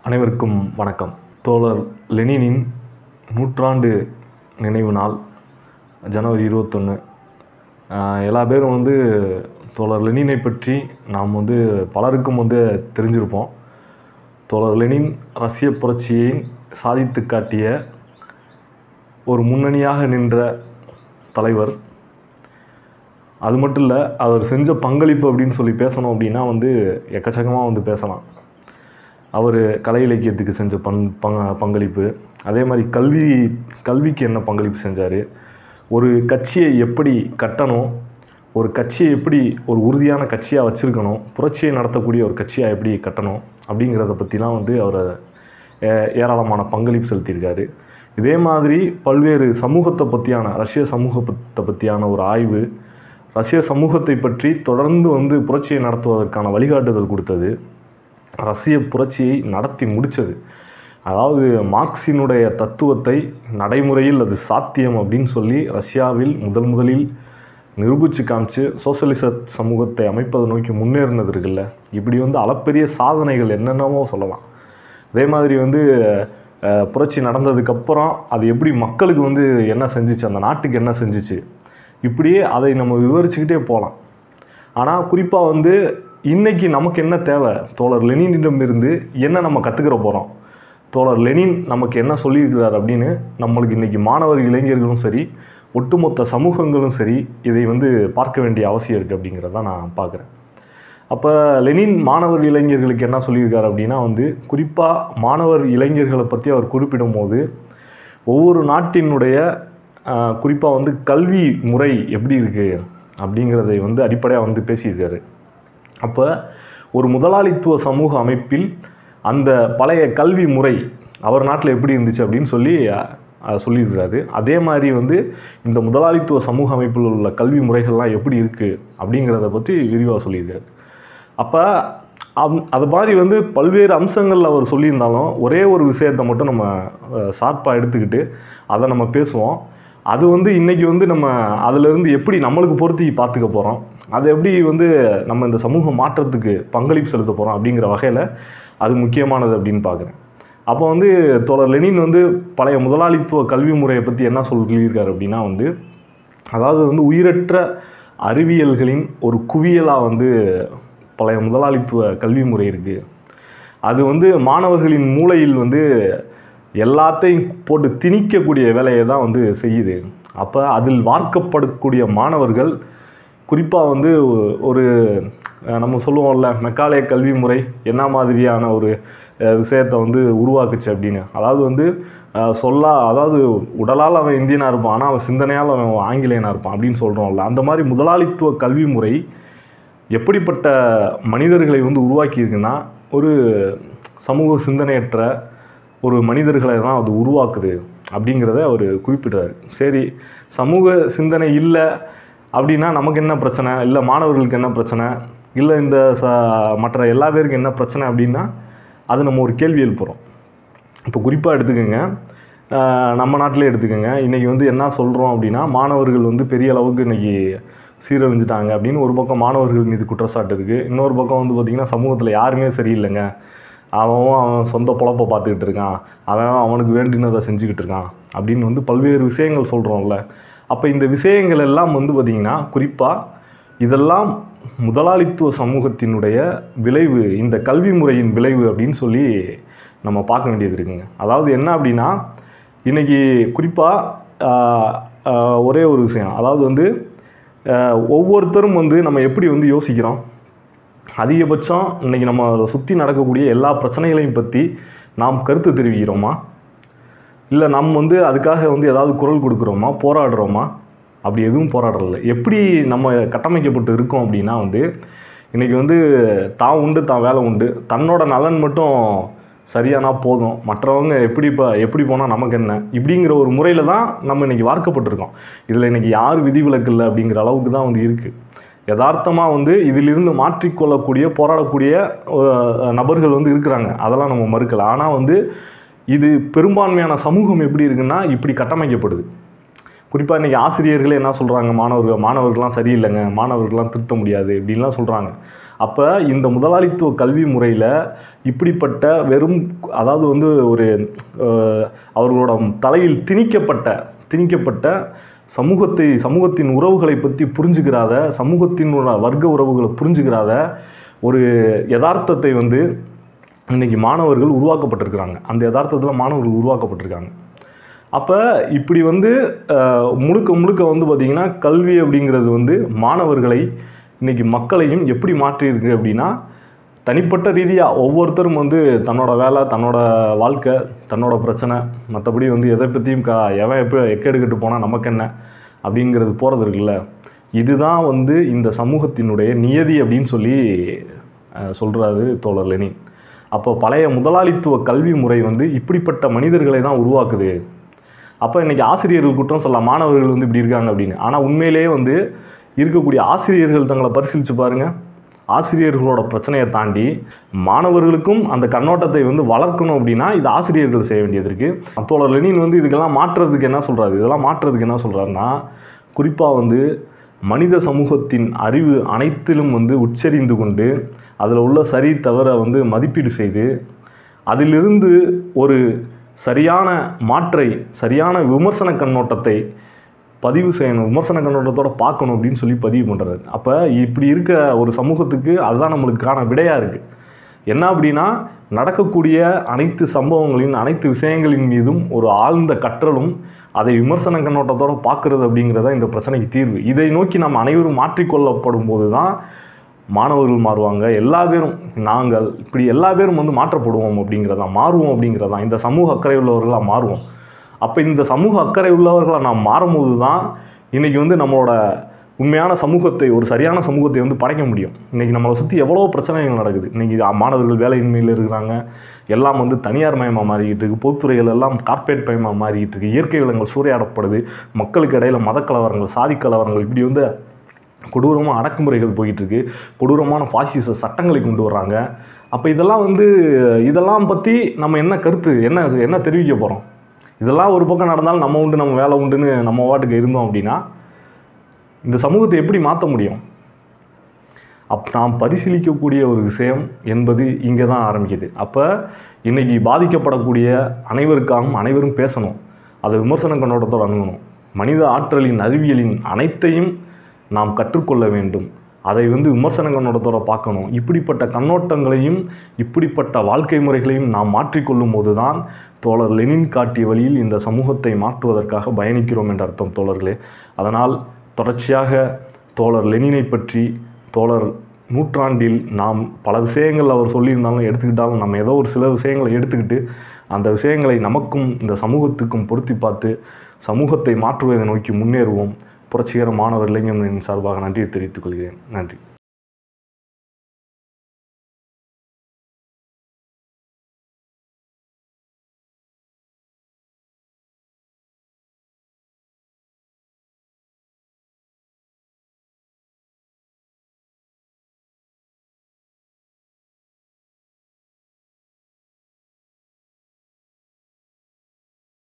அனைவருக்கும் வணக்கம். தோழர் லெனினின் நூற்றாண்டு நினைவு நாள் ஜனவரி 21. எல்லா பேரும் தோழர் லெனினை பற்றி நாம் பலருக்கும் தெரிஞ்சிருப்போம். தோழர் லெனின் ரஷ்ய புரட்சியை சாதித்து காட்டிய ஒரு முன்னணியாக நின்ற தலைவர். அது மட்டும் இல்லை, அவர் செஞ்ச பங்களிப்பு அப்படின்னு சொல்லி பேசணும் அப்படின்னா எக்கச்சக்கமாக பேசலாம். அவர் கலை இலக்கியத்துக்கு செஞ்ச பங்களிப்பு, அதே மாதிரி கல்விக்கு என்ன பங்களிப்பு செஞ்சார், ஒரு கட்சியை எப்படி கட்டணும், ஒரு கட்சியை எப்படி ஒரு உறுதியான கட்சியாக வச்சுருக்கணும், புரட்சியை நடத்தக்கூடிய ஒரு கட்சியாக எப்படி கட்டணும் அப்படிங்கிறத பற்றிலாம் அவர் ஏராளமான பங்களிப்பு செலுத்தியிருக்காரு. இதே மாதிரி பல்வேறு சமூகத்தை பற்றியான ரஷ்ய சமூகத்தை பற்றியான ஒரு ஆய்வு, ரஷ்ய சமூகத்தை பற்றி தொடர்ந்து புரட்சியை நடத்துவதற்கான வழிகாட்டுதல் கொடுத்தது, ரஷ்ய புரட்சியை நடத்தி முடித்தது. அதாவது மார்க்சினுடைய தத்துவத்தை நடைமுறையில் அது சாத்தியம் அப்படின்னு சொல்லி ரஷ்யாவில் முதலில் நிரூபித்து காமிச்சு சோசியலிச சமூகத்தை அமைப்பதை நோக்கி முன்னேறினது இருக்குல்ல, இப்படி அளப்பெரிய சாதனைகள் என்னென்னமோ சொல்லலாம். அதே மாதிரி புரட்சி நடந்ததுக்கப்புறம் அது எப்படி மக்களுக்கு என்ன செஞ்சிச்சு, அந்த நாட்டுக்கு என்ன செஞ்சிச்சு, இப்படியே அதை நம்ம விவரிச்சுக்கிட்டே போகலாம். ஆனால் குறிப்பாக இன்றைக்கி நமக்கு என்ன தேவை, தோழர் லெனினிடமிருந்து என்ன நம்ம கற்றுக்கிற போகிறோம், தோழர் லெனின் நமக்கு என்ன சொல்லியிருக்கிறார் அப்படின்னு நம்மளுக்கு இன்றைக்கி மாணவர் இளைஞர்களும் சரி, ஒட்டுமொத்த சமூகங்களும் சரி இதை பார்க்க வேண்டிய அவசியம் இருக்குது அப்படிங்கிறத நான் பார்க்குறேன். அப்போ லெனின் மாணவர் இளைஞர்களுக்கு என்ன சொல்லியிருக்கார் அப்படின்னா குறிப்பாக மாணவர் இளைஞர்களை பற்றி அவர் குறிப்பிடும் போது ஒவ்வொரு நாட்டினுடைய குறிப்பாக கல்வி முறை எப்படி இருக்குது அப்படிங்கிறதை அடிப்படையாக பேசியிருக்காரு. அப்போ ஒரு முதலாளித்துவ சமூக அமைப்பில் அந்த பழைய கல்வி முறை அவர் நாட்டில் எப்படி இருந்துச்சு அப்படின்னு சொல்லி சொல்லியிருக்கிறாரு. அதே மாதிரி இந்த முதலாளித்துவ சமூக அமைப்பில் உள்ள கல்வி முறைகள்லாம் எப்படி இருக்குது அப்படிங்கிறத பற்றி விரிவாக சொல்லியிருக்காரு. அப்போ அது மாதிரி பல்வேறு அம்சங்களில் அவர் சொல்லியிருந்தாலும் ஒரே ஒரு விஷயத்தை மட்டும் நம்ம ஷார்ப்பாக எடுத்துக்கிட்டு அதை நம்ம பேசுவோம். அது இன்றைக்கி நம்ம அதிலிருந்து எப்படி நம்மளுக்கு பொருத்தி பார்த்துக்க போகிறோம், அதை எப்படி நம்ம இந்த சமூக மாற்றத்துக்கு பங்களிப்பு செலுத்த போகிறோம் அப்படிங்கிற வகையில் அது முக்கியமானது அப்படின்னு பார்க்குறேன். அப்போ தோழர் லெனின் பழைய முதலாளித்துவ கல்வி முறையை பற்றி என்ன சொல்லியிருக்காரு அப்படின்னா அதாவது உயிரற்ற அறிவியல்களின் ஒரு குவியலாக பழைய முதலாளித்துவ கல்வி முறை இருக்குது. அது மாணவர்களின் மூளையில் எல்லாத்தையும் போட்டு திணிக்கக்கூடிய வேலையை தான் செய்யுது. அப்போ அதில் வார்க்கப்படக்கூடிய மாணவர்கள் குறிப்பாக ஒரு நம்ம சொல்லுவோம்ல, மெக்காலே கல்வி முறை என்ன மாதிரியான ஒரு விஷயத்தை உருவாக்குச்சு அப்படின்னு. அதாவது அதாவது உடலால் அவன் இந்தியனாக இருப்பான், ஆனால் அவன் சிந்தனையால் அவன் ஆங்கிலேயனாக இருப்பான் அப்படின்னு சொல்கிறோம்ல, அந்த மாதிரி முதலாளித்துவ கல்வி முறை எப்படிப்பட்ட மனிதர்களை உருவாக்கியிருக்குன்னா ஒரு சமூக சிந்தனையற்ற ஒரு மனிதர்களை தான் அது உருவாக்குது அப்படிங்கிறத அவர் குறிப்பிட்டார். சரி, சமூக சிந்தனை இல்லை அப்படின்னா நமக்கு என்ன பிரச்சனை, இல்லை மாணவர்களுக்கு என்ன பிரச்சனை, இல்லை இந்த மற்ற எல்லா பேருக்கு என்ன பிரச்சனை அப்படின்னா அது நம்ம ஒரு கேள்வி எழுப்புகிறோம். இப்போ குறிப்பாக எடுத்துக்கோங்க, நம்ம நாட்டிலே எடுத்துக்கோங்க. இன்றைக்கி என்ன சொல்கிறோம் அப்படின்னா மாணவர்கள் பெரிய அளவுக்கு இன்றைக்கி சீரழிஞ்சிட்டாங்க அப்படின்னு ஒரு பக்கம் மாணவர்கள் மீது குற்றச்சாட்டு இருக்குது. இன்னொரு பக்கம் பார்த்திங்கன்னா சமூகத்தில் யாருமே சரியில்லைங்க, அவன் சொந்த பொழப்பை பார்த்துக்கிட்டு இருக்கான், அவனுக்கு வேண்டினதை செஞ்சுக்கிட்டு இருக்கான் அப்படின்னு பல்வேறு விஷயங்கள் சொல்கிறோம்ல. அப்போ இந்த விஷயங்கள் எல்லாம் பார்த்திங்கன்னா குறிப்பாக இதெல்லாம் முதலாளித்துவ சமூகத்தினுடைய விளைவு, இந்த கல்வி முறையின் விளைவு அப்படின்னு சொல்லி நம்ம பார்க்க வேண்டியது இருக்குங்க. அதாவது என்ன அப்படின்னா இன்றைக்கி குறிப்பாக ஒரே ஒரு விஷயம், அதாவது ஒவ்வொருத்தரும் நம்ம எப்படி யோசிக்கிறோம், அதிகபட்சம் இன்றைக்கி நம்ம அதை சுற்றி நடக்கக்கூடிய எல்லா பிரச்சனைகளையும் பற்றி நாம் கருத்து தெரிவிக்கிறோமா, இல்லை நம்ம அதுக்காக ஏதாவது குரல் கொடுக்குறோமா, போராடுறோமா? அப்படி எதுவும் போராடலை. எப்படி நம்ம கட்டமைக்கப்பட்டு இருக்கோம் அப்படின்னா இன்றைக்கி தான் உண்டு தான் வேலை உண்டு, தன்னோட நலன் மட்டும் சரியானா போதும், மற்றவங்க எப்படி போனால் நமக்கு என்ன, இப்படிங்கிற ஒரு முறையில் தான் நம்ம இன்றைக்கி வார்க்கப்பட்டிருக்கோம். இதில் இன்றைக்கி யார் விதிவிலக்கு இல்லை அப்படிங்கிற அளவுக்கு தான் இருக்குது. யதார்த்தமாக இதிலிருந்து மாற்றிக்கொள்ளக்கூடிய போராடக்கூடிய நபர்கள் இருக்கிறாங்க, அதெல்லாம் நம்ம மறுக்கலை. ஆனால் இது பெரும்பான்மையான சமூகம் எப்படி இருக்குன்னா இப்படி கட்டமைக்கப்படுது. குறிப்பாக இன்றைக்கி ஆசிரியர்களே என்ன சொல்கிறாங்க, மாணவர்கள்லாம் சரியில்லைங்க, மாணவர்கள்லாம் திருத்த முடியாது இப்படின்லாம் சொல்கிறாங்க. அப்போ இந்த முதலாளித்துவ கல்வி முறையில் இப்படிப்பட்ட வெறும் அதாவது வந்து ஒரு அவர்களோட தலையில் திணிக்கப்பட்ட சமூகத்தின் உறவுகளை பற்றி புரிஞ்சுக்கிறாத, சமூகத்தினோட வர்க்க உறவுகளை புரிஞ்சுக்கிறாத ஒரு யதார்த்தத்தை வந்து இன்றைக்கி மாணவர்கள் உருவாக்கப்பட்டிருக்கிறாங்க. அந்த யதார்த்தத்தில் மாணவர்கள் உருவாக்கப்பட்டிருக்காங்க. அப்போ இப்படி வந்து முழுக்க வந்து பார்த்திங்கன்னா கல்வி அப்படிங்கிறது வந்து மாணவர்களை இன்றைக்கி மக்களையும் எப்படி மாற்றியிருக்கு அப்படின்னா, தனிப்பட்ட ரீதியாக ஒவ்வொருத்தரும் வந்து தன்னோட வேலை, தன்னோட வாழ்க்கை, தன்னோட பிரச்சனை, மற்றபடி வந்து எதை பற்றியும் எவன் எப்போ எக்கெடுக்கிட்டு போனால் நமக்கு என்ன அப்படிங்கிறது போகிறது இருக்குல்ல, இதுதான் வந்து இந்த சமூகத்தினுடைய நியதி அப்படின்னு சொல்லி சொல்கிறாரு தோழர் லெனின். அப்போ பழைய முதலாளித்துவ கல்வி முறை வந்து இப்படிப்பட்ட மனிதர்களை தான் உருவாக்குது. அப்போ இன்றைக்கி ஆசிரியர்கள் குற்றம் சொல்லலாம், மாணவர்கள் வந்து இப்படி இருக்காங்க அப்படின்னு. ஆனால் உண்மையிலேயே வந்து இருக்கக்கூடிய ஆசிரியர்கள் தங்களை பரிசீலித்து பாருங்கள். ஆசிரியர்களோட பிரச்சனையை தாண்டி மாணவர்களுக்கும் அந்த கண்ணோட்டத்தை வந்து வளர்க்கணும் அப்படின்னா இது ஆசிரியர்கள் செய்ய வேண்டியது இருக்குது. தோழர் லெனின் வந்து இதெல்லாம் மாற்றுறதுக்கு என்ன சொல்கிறாரு, இதெல்லாம் மாற்றுறதுக்கு என்ன சொல்கிறாருன்னா, குறிப்பாக வந்து மனித சமூகத்தின் அறிவு அனைத்திலும் வந்து உச்சரிந்து கொண்டு அதில் உள்ள சரி தவற வந்து மதிப்பீடு செய்து அதிலிருந்து ஒரு சரியான மாற்றை, சரியான விமர்சன கண்ணோட்டத்தை பதிவு செய்யணும், விமர்சன கண்ணோட்டத்தோடு பார்க்கணும் அப்படின்னு சொல்லி பதிவு பண்ணுறாரு. அப்போ இப்படி இருக்க ஒரு சமூகத்துக்கு அதுதான் நம்மளுக்கான விடையாக இருக்குது. என்ன அப்படின்னா, நடக்கக்கூடிய அனைத்து சம்பவங்களின், அனைத்து விஷயங்களின் மீதும் ஒரு ஆழ்ந்த கற்றலும் அதை விமர்சன கண்ணோட்டத்தோடு பார்க்குறது அப்படிங்கிறத இந்த பிரச்சனைக்கு தீர்வு. இதை நோக்கி நம்ம அனைவரும் மாற்றிக்கொள்ளப்படும் போது தான் மாணவர்கள் மாறுவாங்க. எல்லா பேரும், நாங்கள் இப்படி எல்லா பேரும் வந்து மாற்றப்படுவோம் அப்படிங்கிறதான், மாறுவோம் அப்படிங்கிறதான், இந்த சமூக அக்கறை உள்ளவர்களாக மாறுவோம். அப்போ இந்த சமூக அக்கறை உள்ளவர்களாக நாம் மாறும்போது தான் இன்றைக்கி வந்து நம்மளோட உண்மையான சமூகத்தை, ஒரு சரியான சமூகத்தை வந்து படைக்க முடியும். இன்றைக்கி நம்மளை சுற்றி எவ்வளோ பிரச்சனைகள் நடக்குது. இன்றைக்கி மாணவர்கள் வேலையின்மையில் இருக்கிறாங்க, எல்லாம் வந்து தனியார் மயமாக மாறிக்கிட்டு இருக்குது, பொதுத்துறைகள் எல்லாம் கார்ப்பரேட் மயமாக மாறிக்கிட்டு இருக்குது, இயற்கை வளங்கள் சூறையாடப்படுது, மக்களுக்கு இடையில் மத கலவரங்கள், சாதி கலவரங்கள், இப்படி வந்து கொடூரமாக அடக்குமுறைகள் போயிட்டுருக்கு, கொடூரமான பாசிச சட்டங்களை கொண்டு வர்றாங்க. அப்போ இதெல்லாம் பற்றி நம்ம என்ன கருத்து, என்ன தெரிவிக்க போகிறோம்? இதெல்லாம் ஒரு பக்கம் நடந்தாலும் நம்ம உண்டு, நம்ம வேலை உண்டுன்னு நம்ம வாட்டுக்கு இருந்தோம் அப்படின்னா இந்த சமூகத்தை எப்படி மாற்ற முடியும்? நாம் பரிசீலிக்கக்கூடிய ஒரு விஷயம் என்பது இங்கே தான் ஆரம்பிக்குது. அப்போ இன்றைக்கி பாதிக்கப்படக்கூடிய அனைவருக்காகவும் அனைவரும் பேசணும், அதை விமர்சன கண்ணோட்டத்தோடு அணுகணும். மனித ஆற்றலின், அறிவியலின் அனைத்தையும் நாம் கற்றுக்கொள்ள வேண்டும், அதை வந்து விமர்சன கண்ணோட்டத்தோடு பார்க்கணும். இப்படிப்பட்ட கண்ணோட்டங்களையும் இப்படிப்பட்ட வாழ்க்கை முறைகளையும் நாம் மாற்றிக்கொள்ளும் போது தான் தோழர் லெனின் காட்டிய வழியில் இந்த சமூகத்தை மாற்றுவதற்காக பயணிக்கிறோம் என்ற அர்த்தம் தோழர்களே. அதனால் தொடர்ச்சியாக தோழர் லெனினை பற்றி, தோழர் நூற்றாண்டில் நாம் பல விஷயங்கள் அவர் சொல்லியிருந்தாலும் எடுத்துக்கிட்டாலும் நம்ம ஏதோ ஒரு சில விஷயங்களை எடுத்துக்கிட்டு அந்த விஷயங்களை நமக்கும் இந்த சமூகத்துக்கும் பொருத்தி பார்த்து சமூகத்தை மாற்றுவதை நோக்கி முன்னேறுவோம். புரட்சிகர மாணவர் இளைஞர்களின் சார்பாக நன்றியை தெரிவித்துக் கொள்கிறேன். நன்றி.